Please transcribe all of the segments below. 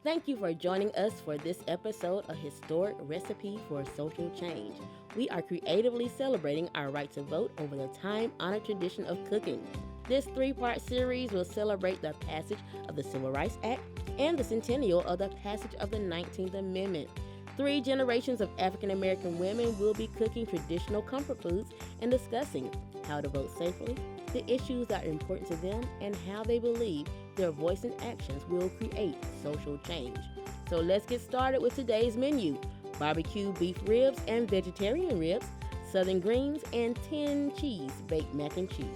Thank you for joining us for this episode of Historic Recipe for Social Change. We are creatively celebrating our right to vote over the time honored tradition of cooking. This three-part series will celebrate the passage of the Civil Rights Act and the centennial of the passage of the 19th Amendment. 3 generations of African American women will be cooking traditional comfort foods and discussing how to vote safely, the issues that are important to them, and how they believe their voice and actions will create social change. So let's get started with today's menu: barbecue beef ribs and vegetarian ribs, southern greens, and 10 cheese baked mac and cheese.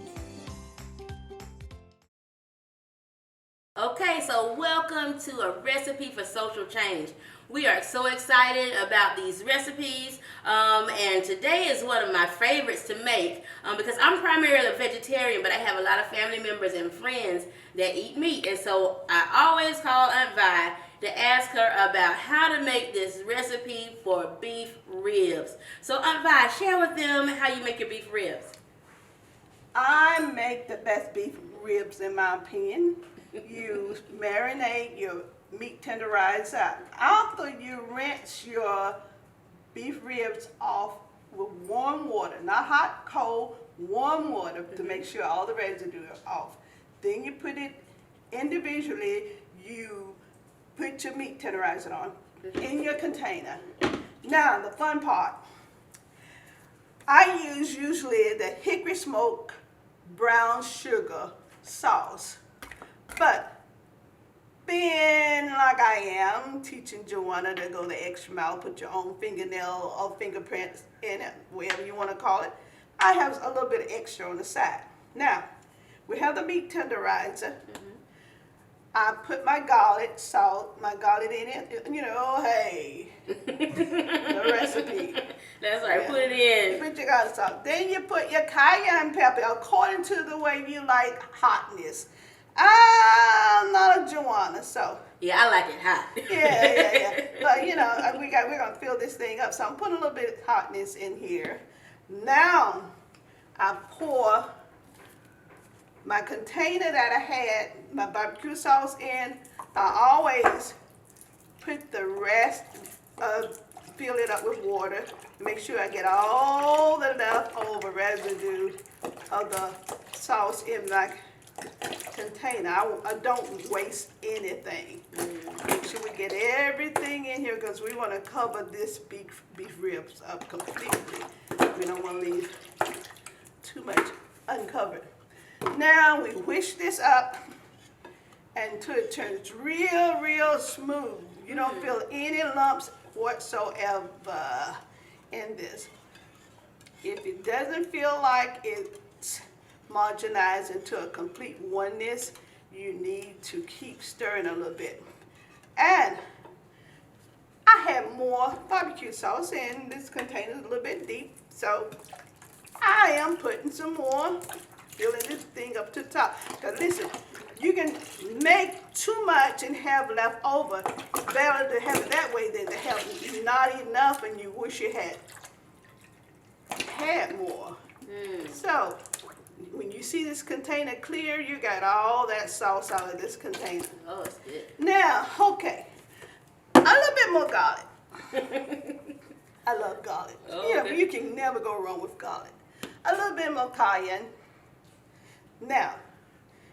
Okay, so welcome to a recipe for social change. We are so excited about these recipes, and today is one of my favorites to make because I'm primarily a vegetarian, but I have a lot of family members and friends that eat meat, and so I always call Aunt Vi to ask her about how to make this recipe for beef ribs. So Aunt Vi, share with them how you make your beef ribs. I make the best beef ribs in my opinion. You marinate your meat tenderizer. After you rinse your beef ribs off with warm water, not hot, cold, warm water to make sure all the residue is off. Then you put it individually, you put your meat tenderizer on in your container. Now the fun part. I use usually the hickory smoke brown sugar sauce. But being like I am, teaching Joanna to go the extra mile, put your own fingernail or fingerprints in it, whatever you want to call it, I have a little bit of extra on the side. Now, we have the meat tenderizer. I put my garlic, salt, my garlic in it. You know, hey, the recipe. That's right, Yeah. put it in. You put your garlic salt. Then you put your cayenne pepper according to the way you like hotness. I'm not a Joanna, so. Yeah, I like it hot. Yeah. But you know, we're gonna fill this thing up. So I'm putting a little bit of hotness in here. Now I pour my container that I had my barbecue sauce in. I always put the rest fill it up with water. Make sure I get all the leftover residue of the sauce in my container. I don't waste anything. Make sure we get everything in here because we want to cover this beef ribs up completely. We don't want to leave too much uncovered. Now we whisk this up until it turns real smooth. You don't feel any lumps whatsoever in this. If it doesn't feel like it's marginalized into a complete oneness, you need to keep stirring a little bit. And I have more barbecue sauce in this container, a little bit deep, so I am putting some more, filling this thing up to the top. Because listen, you can make too much and have left over. Better to have it that way than to have not enough and you wish you had more. So when you see this container clear, you got all that sauce out of this container. Oh, it's good. Now, okay, a little bit more garlic. I love garlic. Oh, You know, okay. you can never go wrong with garlic. A little bit more cayenne. Now,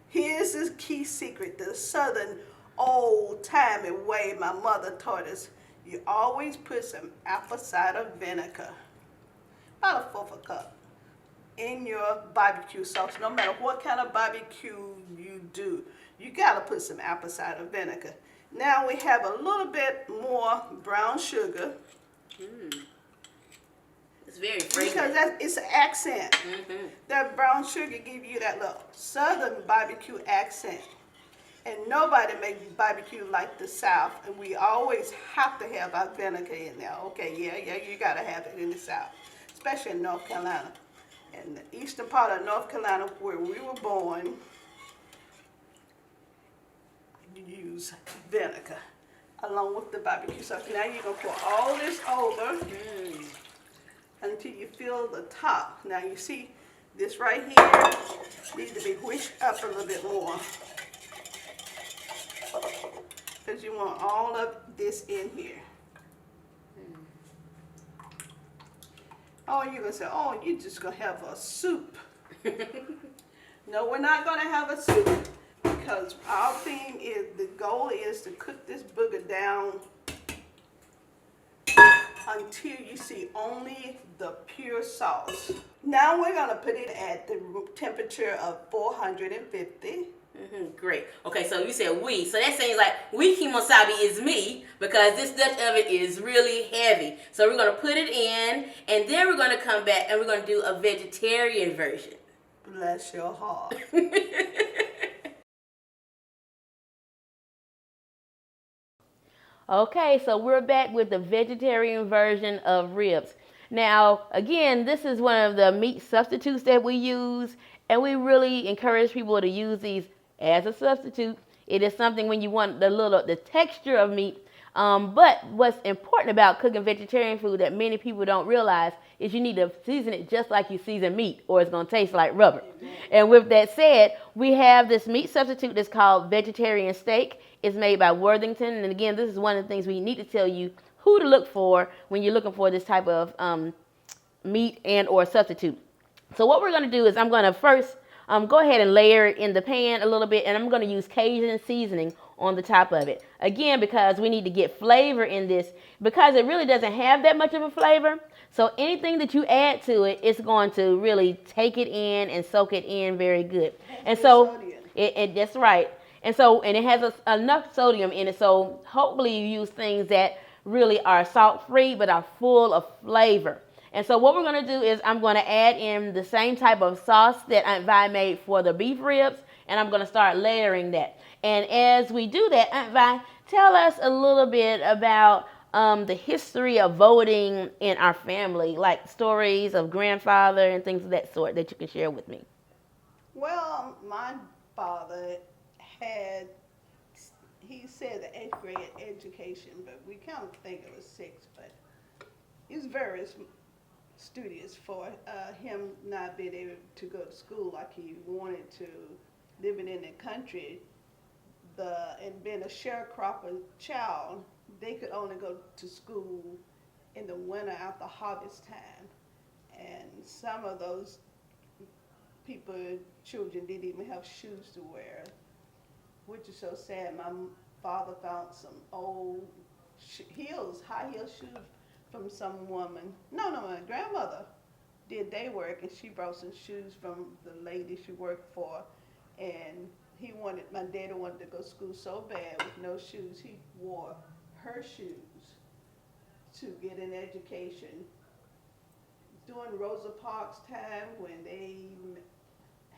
here's the key secret, the southern old-timey way my mother taught us. You always put some apple cider vinegar, about 1/4 cup, in your barbecue sauce. No matter what kind of barbecue you do, you gotta put some apple cider vinegar. Now we have a little bit more brown sugar It's very because fragrant. it's an accent. That brown sugar give you that little southern barbecue accent. And nobody makes barbecue like the South, and we always have to have our vinegar in there. Okay, yeah, you gotta have it in the South, especially in North Carolina. In the eastern part of North Carolina, where we were born, you use vinegar along with the barbecue sauce. Now you're gonna pour all this over until you fill the top. Now you see this right here needs to be whisked up a little bit more. because you want all of this in here. Oh, you're going to say, oh, you're just going to have a soup. No, we're not going to have a soup because our thing is, the goal is to cook this booger down until you see only the pure sauce. Now we're going to put it at the temperature of 450. Great. Okay, so you said we. So that seems like we kimosabi is me because this Dutch oven is really heavy. So we're going to put it in and then we're going to come back and we're going to do a vegetarian version. Bless your heart. Okay, so we're back with the vegetarian version of ribs. Now, again, this is one of the meat substitutes that we use, and we really encourage people to use these as a substitute. It is something when you want the texture of meat. But what's important about cooking vegetarian food that many people don't realize is you need to season it just like you season meat, or it's going to taste like rubber. And with that said, we have this meat substitute that's called vegetarian steak. It's made by Worthington. And again, this is one of the things we need to tell you who to look for when you're looking for this type of meat and or substitute. So what we're going to do is I'm going to first go ahead and layer it in the pan a little bit, and I'm going to use Cajun seasoning on the top of it. Again, because we need to get flavor in this, because it really doesn't have that much of a flavor. So anything that you add to it, it's going to really take it in and soak it in very good. And so, that's right. And so, and it has enough sodium in it, so hopefully you use things that really are salt-free but are full of flavor. And so what we're going to do is I'm going to add in the same type of sauce that Aunt Vi made for the beef ribs, and I'm going to start layering that. And as we do that, Aunt Vi, tell us a little bit about the history of voting in our family, like stories of grandfather and things of that sort that you can share with me. Well, my father he said the 8th grade education, but we kind of think it was 6th, but he was very studious for him not being able to go to school like he wanted to, living in the country, and being a sharecropper child. They could only go to school in the winter after harvest time, and some of those children didn't even have shoes to wear, which is so sad. My father found some old high heel shoes from some woman. No, my grandmother did day work, and she brought some shoes from the lady she worked for, and my daddy wanted to go to school so bad with no shoes, he wore her shoes to get an education. During Rosa Parks' time, when they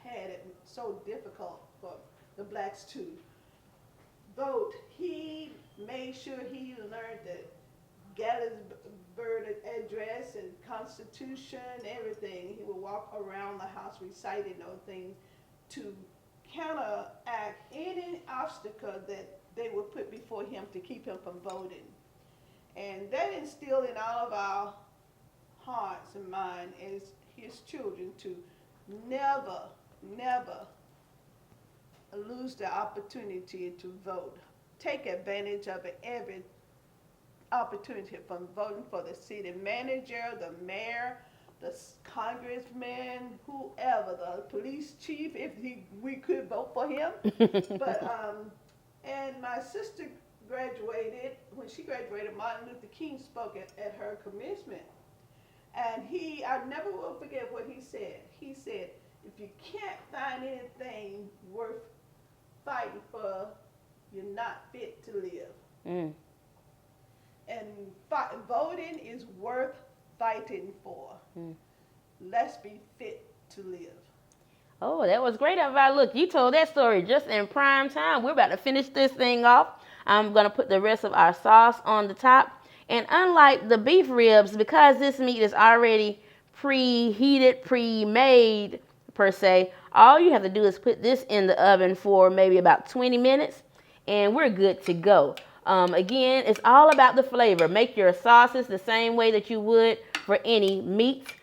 had it so difficult for the blacks to vote, he made sure he learned the Gettysburg Address and Constitution, everything. He would walk around the house reciting those things to counteract any obstacle that they would put before him to keep him from voting. And that instilled in all of our hearts and minds as his children to never lose the opportunity to vote. Take advantage of every opportunity, from voting for the city manager, the mayor, the congressman, whoever, the police chief, if we could vote for him. But and my sister graduated. When she graduated, Martin Luther King spoke at her commencement, and I never will forget what he said. He said, if you can't find anything worth fighting for, you're not fit to live. And voting is worth fighting for. Let's be fit to live. Oh, that was great, Aunt Vi. Look, you told that story just in prime time. We're about to finish this thing off. I'm going to put the rest of our sauce on the top. And unlike the beef ribs, because this meat is already preheated, pre-made, per se, all you have to do is put this in the oven for maybe about 20 minutes, and we're good to go. Again, it's all about the flavor. Make your sauces the same way that you would for any meat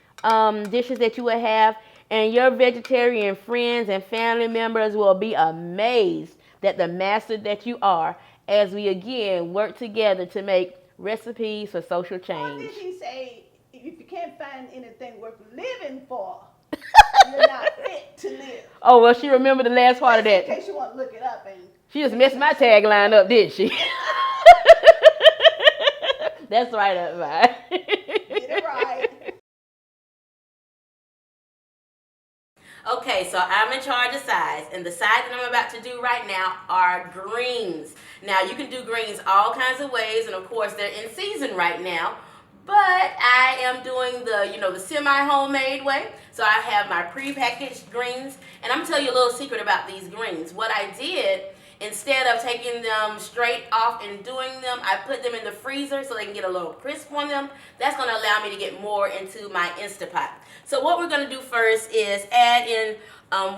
dishes that you would have, and your vegetarian friends and family members will be amazed that the master that you are as we again work together to make recipes for social Or change. did he say, if you can't find anything worth living for, you're not fit to live? Oh, well, she remembered the last part of In that. case you want to look it up. And She just messed my tagline up, didn't she? That's right up, man. get it right. Okay, so I'm in charge of sides, and the sides that I'm about to do right now are greens. Now, you can do greens all kinds of ways, and of course, they're in season right now. But I am doing the semi-homemade way. So I have my pre-packaged greens, and I'm gonna tell you a little secret about these greens. What I did, instead of taking them straight off and doing them, I put them in the freezer so they can get a little crisp on them. That's gonna allow me to get more into my Instapot. So what we're gonna do first is add in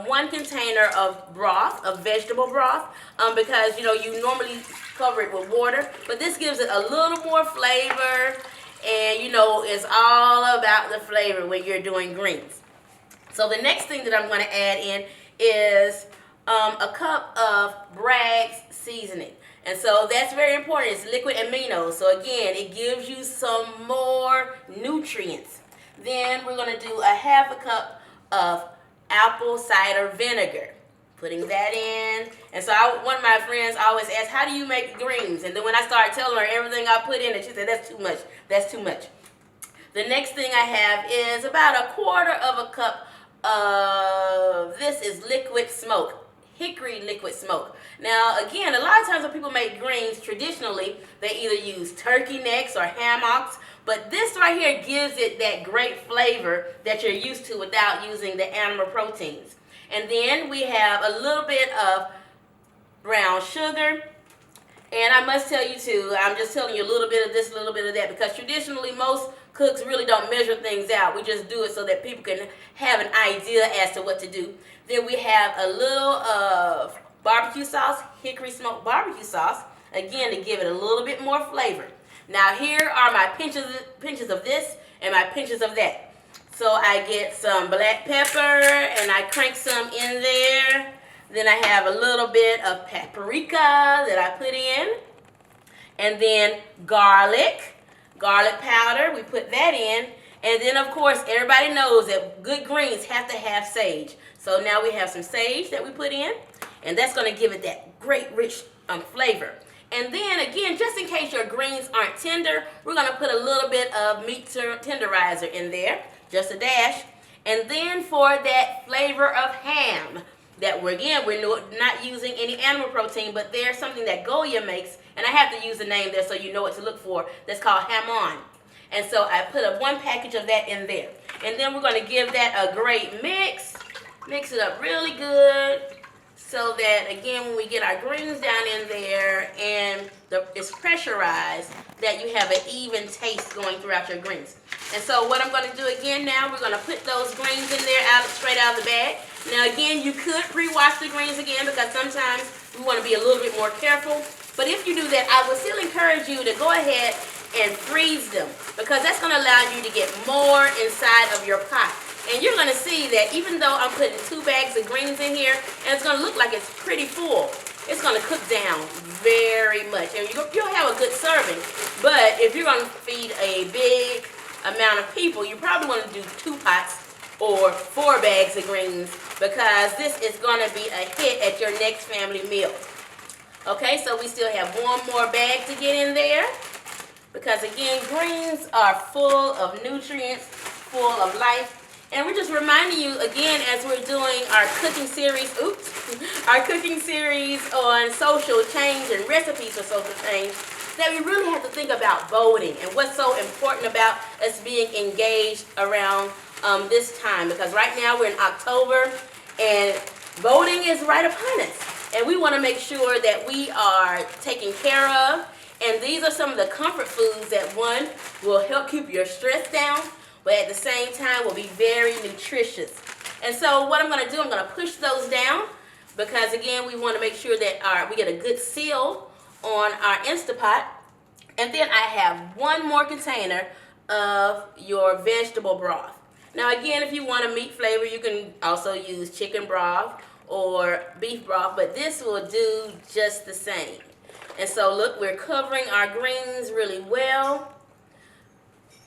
1 container of broth, of vegetable broth, because you normally cover it with water, but this gives it a little more flavor, and it's all about the flavor when you're doing greens. So the next thing that I'm going to add in is a cup of Bragg's seasoning. And so that's very important. It's liquid aminos. So again, it gives you some more nutrients. Then we're going to do a half a cup of apple cider vinegar. Putting that in. And so one of my friends always asks, how do you make greens? And then when I started telling her everything I put in it, she said, that's too much. That's too much. The next thing I have is about a quarter of a cup of, this is liquid smoke, hickory liquid smoke. Now, again, a lot of times when people make greens, traditionally, they either use turkey necks or hammocks, but this right here gives it that great flavor that you're used to without using the animal proteins. And then we have a little bit of brown sugar. And I must tell you too, I'm just telling you a little bit of this, a little bit of that, because traditionally most cooks really don't measure things out. We just do it so that people can have an idea as to what to do. Then we have a little of barbecue sauce, hickory smoked barbecue sauce, again to give it a little bit more flavor. Now here are my pinches of this and my pinches of that. So I get some black pepper and I crank some in there. Then I have a little bit of paprika that I put in. And then garlic powder, we put that in. And then of course everybody knows that good greens have to have sage. So now we have some sage that we put in. And that's going to give it that great rich flavor. And then again, just in case your greens aren't tender, we're going to put a little bit of meat tenderizer in there. Just a dash. And then for that flavor of ham, that we're not using any animal protein, but there's something that Goya makes, and I have to use the name there so you know what to look for, that's called hamon. And so I put 1 package of that in there. And then we're going to give that a great mix it up really good, so that again when we get our greens down in there and it's pressurized, that you have an even taste going throughout your greens. And so what I'm going to do again now, we're going to put those greens in there straight out of the bag. Now again, you could pre-wash the greens again, because sometimes we want to be a little bit more careful. But if you do that, I would still encourage you to go ahead and freeze them, because that's going to allow you to get more inside of your pot. And you're going to see that even though I'm putting 2 bags of greens in here, and it's going to look like it's pretty full, it's going to cook down very much. And you'll have a good serving. But if you're going to feed a big amount of people, you probably want to do 2 pots or 4 bags of greens, because this is going to be a hit at your next family meal. Okay, so we still have 1 more bag to get in there, because again, greens are full of nutrients, full of life. And we're just reminding you again, as we're doing our cooking series, on social change and recipes for social change, that we really have to think about voting and what's so important about us being engaged around this time. Because right now we're in October and voting is right upon us. And we want to make sure that we are taken care of. And these are some of the comfort foods that, one, will help keep your stress down, but at the same time will be very nutritious. And so what I'm going to do, I'm going to push those down, because again, we want to make sure that we get a good seal on our Instapot. And then I have 1 more container of your vegetable broth. Now again, if you want a meat flavor, you can also use chicken broth or beef broth, but this will do just the same. And so look, we're covering our greens really well.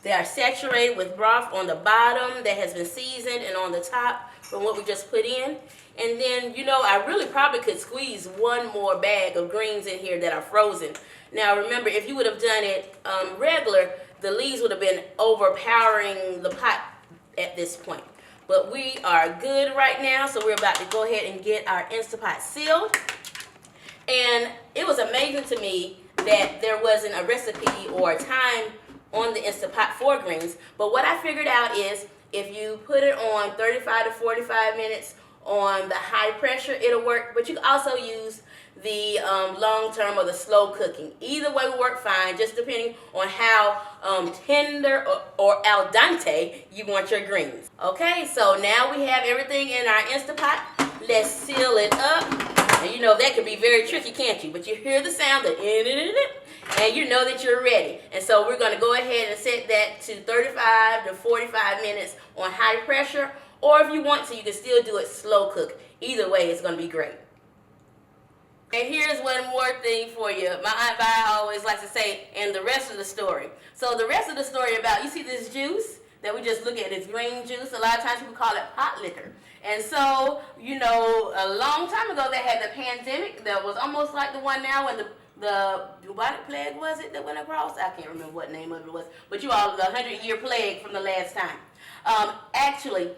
They are saturated with broth on the bottom that has been seasoned, and on the top from what we just put in. And then, you know, I really probably could squeeze one more bag of greens in here that are frozen. Now remember, if you would have done it regular, the leaves would have been overpowering the pot at this point. But we are good right now, so we're about to go ahead and get our Instapot sealed. And it was amazing to me that there wasn't a recipe or a time on the Instapot for greens. But what I figured out is if you put it on 35 to 45 minutes on the high pressure, it'll work. But you can also use the long term or the slow cooking. Either way will work fine, just depending on how tender or al dente you want your greens. Okay, so now we have everything in our Instapot. Let's seal it up. And you know that can be very tricky, can't you? But you hear the sound of and you know that you're ready. And so we're going to go ahead and set that to 35 to 45 minutes on high pressure. Or if you want to, you can still do it slow cook. Either way, it's going to be great. And here's one more thing for you. My Aunt Vi always likes to say, and the rest of the story. So the rest of the story about, you see this juice that we just look at, this green juice? A lot of times people call it pot liquor. And so, you know, a long time ago they had the pandemic that was almost like the one now when the bubonic plague, was it, that went across? I can't remember what name of it was. But you all, the 100-year plague from the last time. Actually,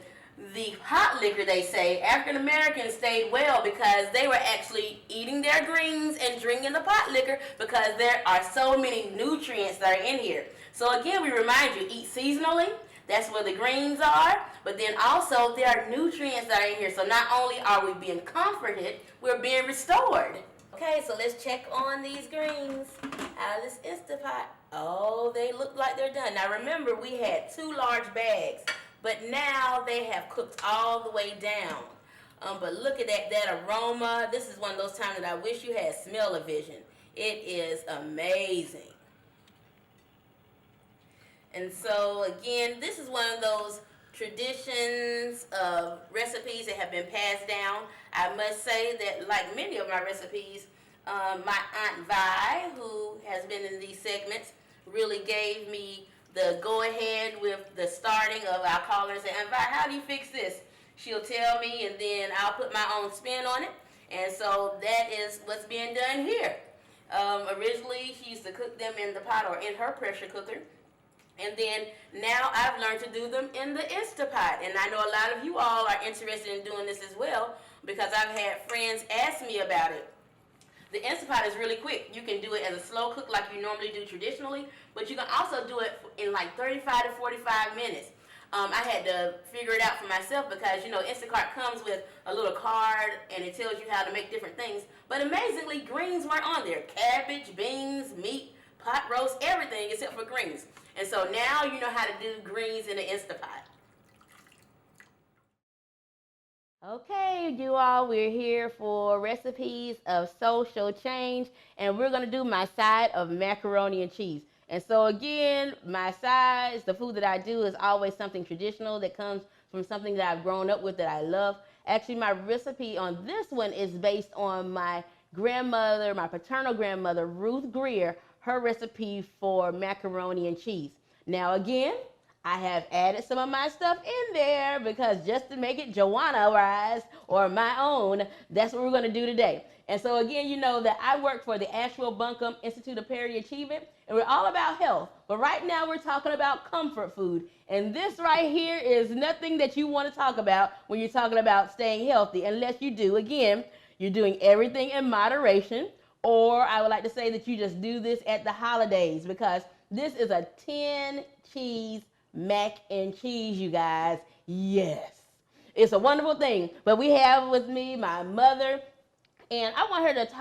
the pot liquor, they say, African Americans stayed well because they were actually eating their greens and drinking the pot liquor because there are so many nutrients that are in here. So again, we remind you, eat seasonally. That's where the greens are. But then also there are nutrients that are in here. So not only are we being comforted, we're being restored. Okay, so let's check on these greens out of this Instapot. Oh, they look like they're done. Now remember, we had 2 large bags. But now they have cooked all the way down. But look at that aroma. This is one of those times that I wish you had smell-o-vision. It is amazing. And so again, this is one of those traditions of recipes that have been passed down. I must say that like many of my recipes, my Aunt Vi, who has been in these segments, really gave me the go ahead with the starting of, I'll call her and say, Aunt Vi, how do you fix this? She'll tell me and then I'll put my own spin on it. And so that is what's being done here. Originally, she used to cook them in the pot or in her pressure cooker. And then now I've learned to do them in the Instapot. And I know a lot of you all are interested in doing this as well because I've had friends ask me about it. The Instapot is really quick. You can do it as a slow cook like you normally do traditionally, but you can also do it in like 35 to 45 minutes. I had to figure it out for myself because, you know, Instacart comes with a little card and it tells you how to make different things. But amazingly, greens weren't on there. Cabbage, beans, meat, pot roast, everything except for greens. And so now you know how to do greens in the Instapot. Okay, you all, we're here for recipes of social change, and we're going to do my side of macaroni and cheese. And so again, my sides, the food that I do is always something traditional that comes from something that I've grown up with that I love. Actually, my recipe on this one is based on my grandmother, my paternal grandmother, Ruth Greer, her recipe for macaroni and cheese. Now again, I have added some of my stuff in there because just to make it Joanna-wise or my own, that's what we're going to do today. And so again, you know that I work for the Asheville Buncombe Institute of Parity Achievement, and we're all about health. But right now we're talking about comfort food. And this right here is nothing that you want to talk about when you're talking about staying healthy, unless you do, again, you're doing everything in moderation, or I would like to say that you just do this at the holidays because this is a 10-cheese mac and cheese, you guys. Yes, it's a wonderful thing. But we have with me my mother, and I want her to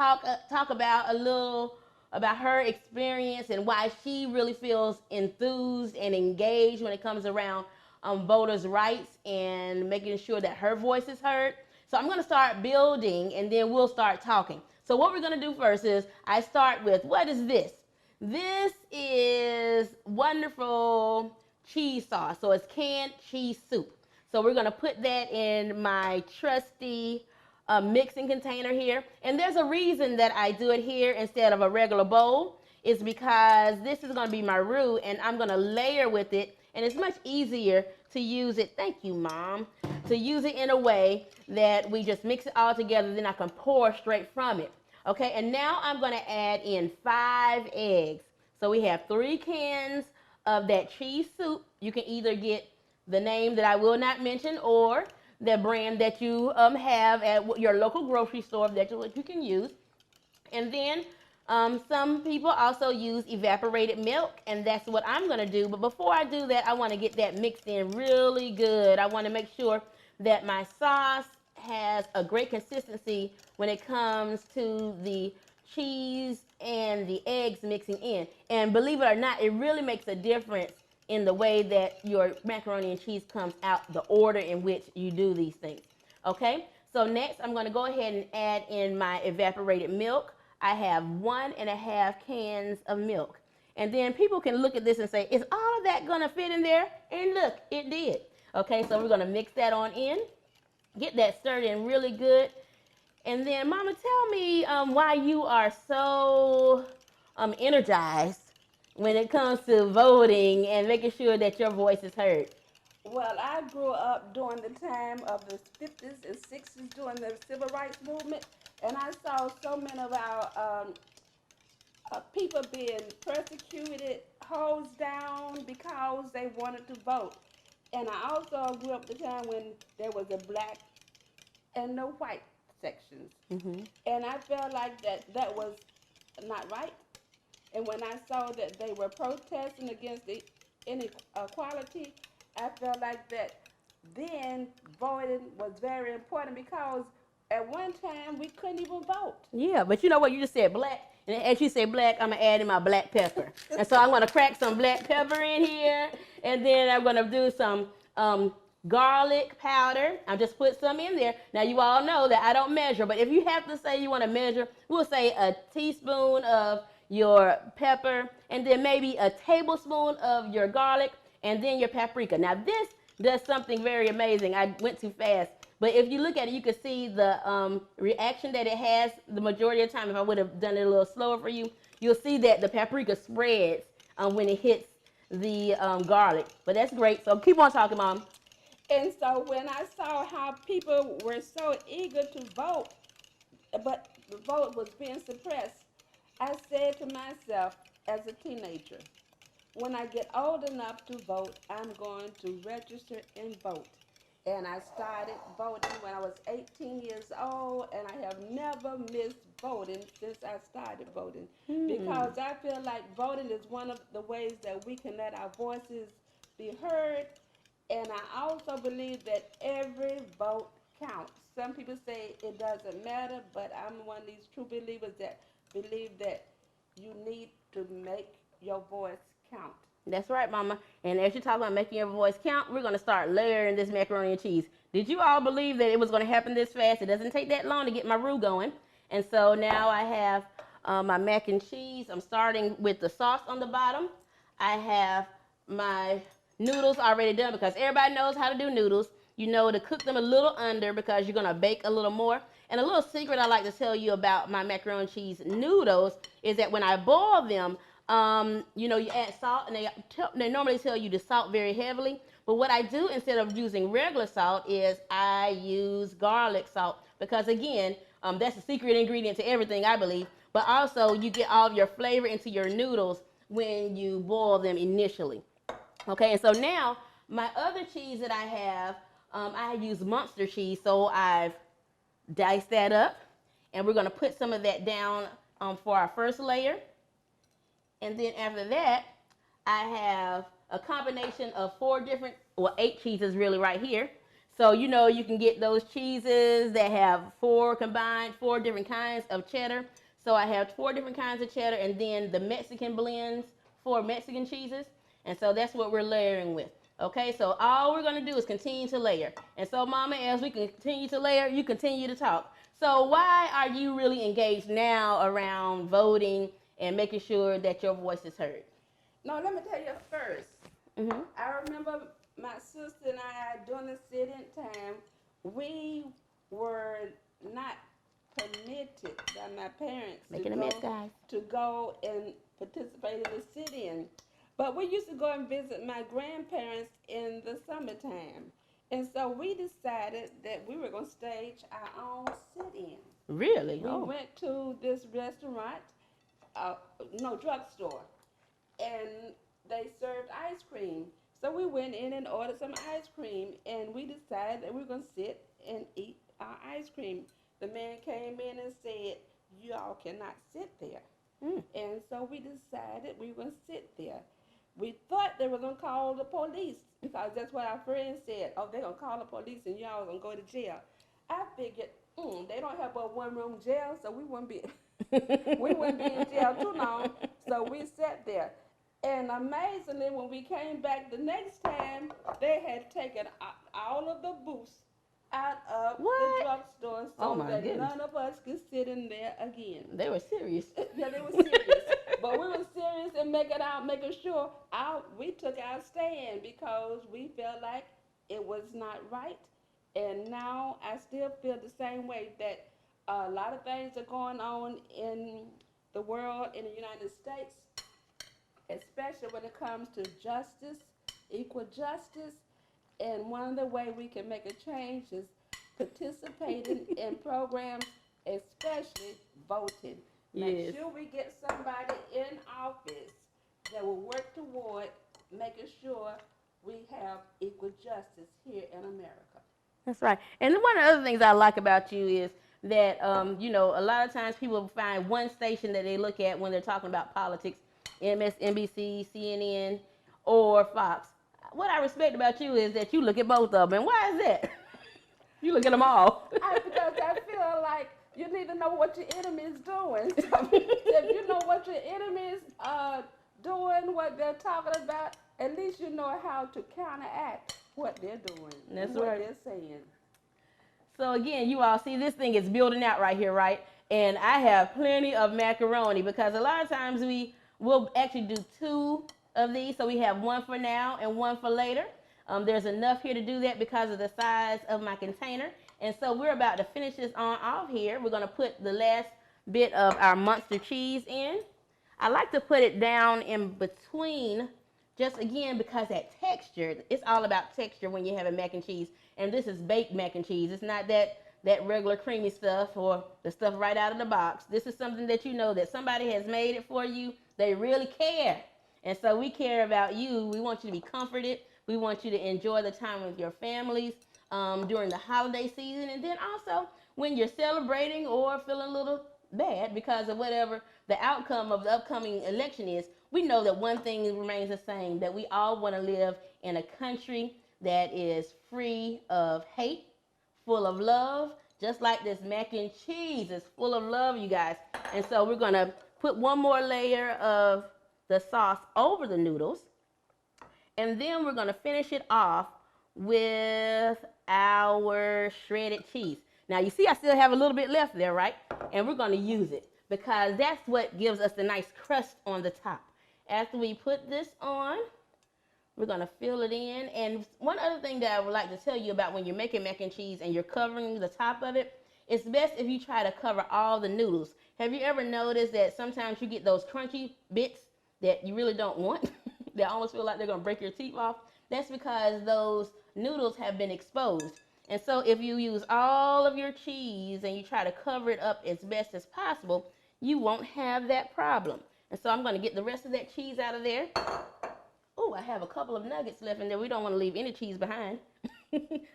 talk about a little about her experience and why she really feels enthused and engaged when it comes around voters' rights and making sure that her voice is heard. So I'm going to start building, and then we'll start talking. So what we're going to do first is I start with, what is this? This is wonderful cheese sauce. So it's canned cheese soup. So we're going to put that in my trusty mixing container here. And there's a reason that I do it here instead of a regular bowl. It's because this is going to be my roux, and I'm going to layer with it. And it's much easier to use it, thank you, Mom, to use it in a way that we just mix it all together, then I can pour straight from it. Okay, and now I'm going to add in 5 eggs. So we have 3 cans of that cheese soup. You can either get the name that I will not mention or the brand that you have at your local grocery store that you can use. And then some people also use evaporated milk, and that's what I'm going to do. But before I do that, I want to get that mixed in really good. I want to make sure that my sauce has a great consistency when it comes to the cheese and the eggs mixing in. And believe it or not, it really makes a difference in the way that your macaroni and cheese comes out, the order in which you do these things. Okay, so next I'm going to go ahead and add in my evaporated milk. I have 1.5 cans of milk. And then people can look at this and say, is all of that going to fit in there? And look, it did. Okay, so we're going to mix that on in. Get that stirred in really good. And then, Mama, tell me why you are so energized when it comes to voting and making sure that your voice is heard. Well, I grew up during the time of the 50s and 60s during the civil rights movement, and I saw so many of our people being persecuted, hosed down because they wanted to vote. And I also grew up the time when there was a black and no white sections. Mm-hmm. And I felt like that was not right. And when I saw that they were protesting against the inequality, I felt like that then voting was very important because at one time we couldn't even vote. Yeah, but you know what? You just said black. And as you say black, I'm going to add in my black pepper. And so I'm going to crack some black pepper in here. And then I'm going to do some garlic powder. I'll just put some in there. Now, you all know that I don't measure. But if you have to say you want to measure, we'll say a teaspoon of your pepper. And then maybe a tablespoon of your garlic. And then your paprika. Now, this does something very amazing. I went too fast. But if you look at it, you can see the reaction that it has the majority of the time. If I would have done it a little slower for you, you'll see that the paprika spreads when it hits the garlic. But that's great. So keep on talking, Mom. And so when I saw how people were so eager to vote, but the vote was being suppressed, I said to myself as a teenager, when I get old enough to vote, I'm going to register and vote. And I started voting when I was 18 years old, and I have never missed voting since I started voting. Because I feel like voting is one of the ways that we can let our voices be heard. And I also believe that every vote counts. Some people say it doesn't matter, but I'm one of these true believers that believe that you need to make your voice count. That's right, Mama. And as you talk about making your voice count, we're going to start layering this macaroni and cheese. Did you all believe that it was going to happen this fast? It doesn't take that long to get my roux going. And so now I have my mac and cheese. I'm starting with the sauce on the bottom. I have my noodles already done because everybody knows how to do noodles. You know to cook them a little under because you're going to bake a little more. And a little secret I like to tell you about my macaroni and cheese noodles is that when I boil them, you add salt, and they normally tell you to salt very heavily. But what I do instead of using regular salt is I use garlic salt because, again, that's a secret ingredient to everything, I believe. But also, you get all of your flavor into your noodles when you boil them initially. Okay, and so now my other cheese that I use Munster cheese, so I've diced that up, and we're going to put some of that down for our first layer. And then after that, I have a combination of 8 cheeses really right here. So, you can get those cheeses that have 4 different kinds of cheddar. So I have 4 different kinds of cheddar, and then the Mexican blends, 4 Mexican cheeses. And so that's what we're layering with. Okay, so all we're going to do is continue to layer. And so, Mama, as we continue to layer, you continue to talk. So why are you really engaged now around voting and making sure that your voice is heard? No, let me tell you first. Mm-hmm. I remember my sister and I, during the sit-in time, we were not permitted by my parents Making a mess, guys. to go and participate in the sit-in. But we used to go and visit my grandparents in the summertime. And so we decided that we were going to stage our own sit-in. Really? We Oh. went to this restaurant, no, drugstore, and they served ice cream. So we went in and ordered some ice cream, and we decided that we were going to sit and eat our ice cream. The man came in and said, "You all cannot sit there." Mm. And so we decided we were going to sit there. We thought they were going to call the police because that's what our friends said. Oh, they're going to call the police and y'all going to go to jail. I figured, they don't have a one-room jail, so we wouldn't be in jail too long. So we sat there. And amazingly, when we came back the next time, they had taken all of the booths out of What? the drugstore so Oh, my that goodness. none of us could sit in there again. They were serious. Yeah, they were serious. But we were serious in making sure we took our stand because we felt like it was not right. And now I still feel the same way that a lot of things are going on in the world, in the United States, especially when it comes to justice, equal justice. And one of the ways we can make a change is participating in programs, especially voting. Make Yes. sure we get somebody in office that will work toward making sure we have equal justice here in America. That's right. And one of the other things I like about you is that, a lot of times people find one station that they look at when they're talking about politics, MSNBC, CNN, or Fox. What I respect about you is that you look at both of them. And why is that? You look at them all. Because I feel like you need to know what your enemy is doing. So if you know what your enemies are doing, what they're talking about, at least you know how to counteract what they're doing. That's and what right. they're saying. So again, you all see this thing is building out right here, right? And I have plenty of macaroni because a lot of times we will actually do 2 of these. So we have one for now and one for later. There's enough here to do that because of the size of my container. And so we're about to finish this on off here. We're going to put the last bit of our Munster cheese in. I like to put it down in between, just again because that texture, it's all about texture when you have a mac and cheese. And this is baked mac and cheese. It's not that regular creamy stuff or the stuff right out of the box. This is something that you know that somebody has made it for you. They really care. And so we care about you. We want you to be comforted. We want you to enjoy the time with your families during the holiday season. And then also when you're celebrating or feeling a little bad because of whatever the outcome of the upcoming election is, we know that one thing remains the same, that we all want to live in a country that is free of hate, full of love, just like this mac and cheese is full of love, you guys. And so we're going to put one more layer of the sauce over the noodles. And then we're going to finish it off with our shredded cheese. Now, you see I still have a little bit left there, right? And we're going to use it because that's what gives us the nice crust on the top. After we put this on, we're going to fill it in. And one other thing that I would like to tell you about when you're making mac and cheese and you're covering the top of it, it's best if you try to cover all the noodles. Have you ever noticed that sometimes you get those crunchy bits that you really don't want? They almost feel like they're going to break your teeth off. That's because those noodles have been exposed. And so if you use all of your cheese and you try to cover it up as best as possible, you won't have that problem. And so I'm going to get the rest of that cheese out of there. Oh, I have a couple of nuggets left in there. We don't want to leave any cheese behind.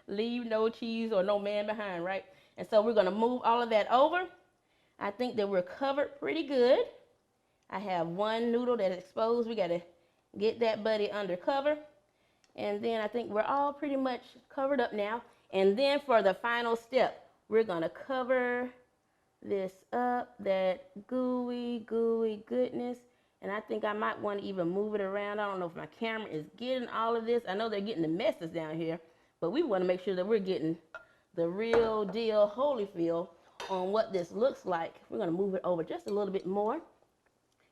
Leave no cheese or no man behind, right? And so we're going to move all of that over. I think that we're covered pretty good. I have one noodle that's exposed. We got to get that buddy under cover. And then I think we're all pretty much covered up now. And then for the final step, we're going to cover this up, that gooey goodness. And I think I might want to even move it around. I don't know if my camera is getting all of this. I know they're getting the messes down here, but we want to make sure that we're getting the real deal Holyfield on what this looks like. We're going to move it over just a little bit more.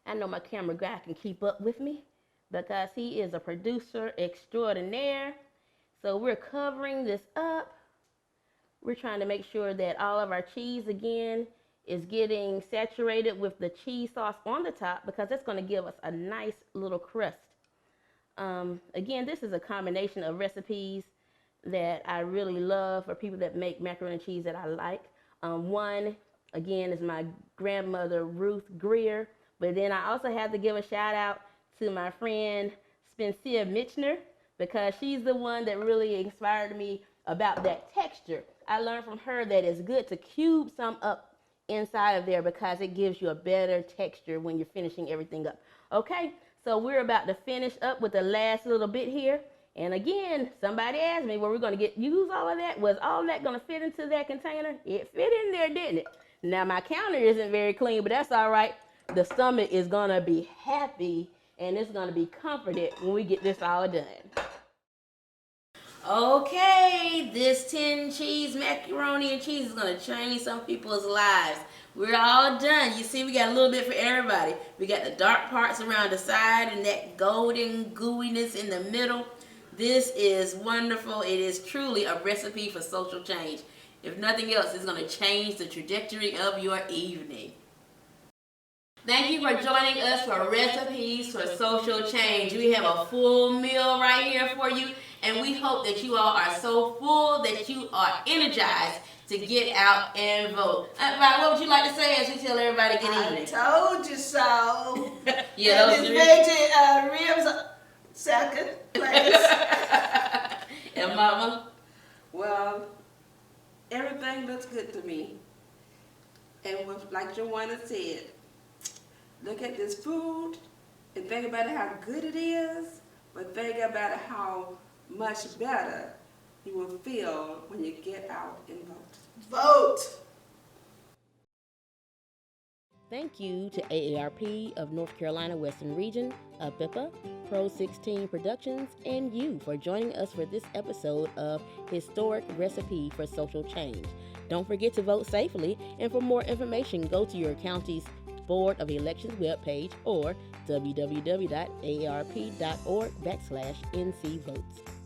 I know my camera guy can keep up with me because he is a producer extraordinaire. So we're covering this up We're trying to make sure that all of our cheese, again, is getting saturated with the cheese sauce on the top, because that's going to give us a nice little crust. Again, this is a combination of recipes that I really love for people that make macaroni and cheese that I like. One, again, is my grandmother Ruth Greer, but then I also have to give a shout out to my friend Spencer Mitchner, because she's the one that really inspired me about that texture. I learned from her that it's good to cube some up inside of there, because it gives you a better texture when you're finishing everything up. Okay, so we're about to finish up with the last little bit here. And again, somebody asked me, were we going to use all of that? Was all that going to fit into that container? It fit in there, didn't it? Now, my counter isn't very clean, but that's all right. The stomach is going to be happy, and it's going to be comforted when we get this all done. Okay, this 10 cheese macaroni and cheese is going to change some people's lives. We're all done. You see, we got a little bit for everybody. We got the dark parts around the side and that golden gooiness in the middle. This is wonderful. It is truly a recipe for social change. If nothing else, it's going to change the trajectory of your evening. Thank you for joining us for Recipes for Social Change. We have a full meal right here for you, and we hope that you all are so full that you are energized to get out and vote. What would you like to say as we tell everybody good evening? I told you so. Yeah, and this veggie ribs, second place. And Mama? Well, everything looks good to me. And like Joanna said, look at this food and think about how good it is, but think about how much better you will feel when you get out and vote. Vote. Thank you to AARP of North Carolina Western Region, APIPA, Pro 16 Productions, and you for joining us for this episode of Historic Recipe for Social Change. Don't forget to vote safely, and for more information, go to your county's Board of Elections webpage or www.aarp.org/NCVotes.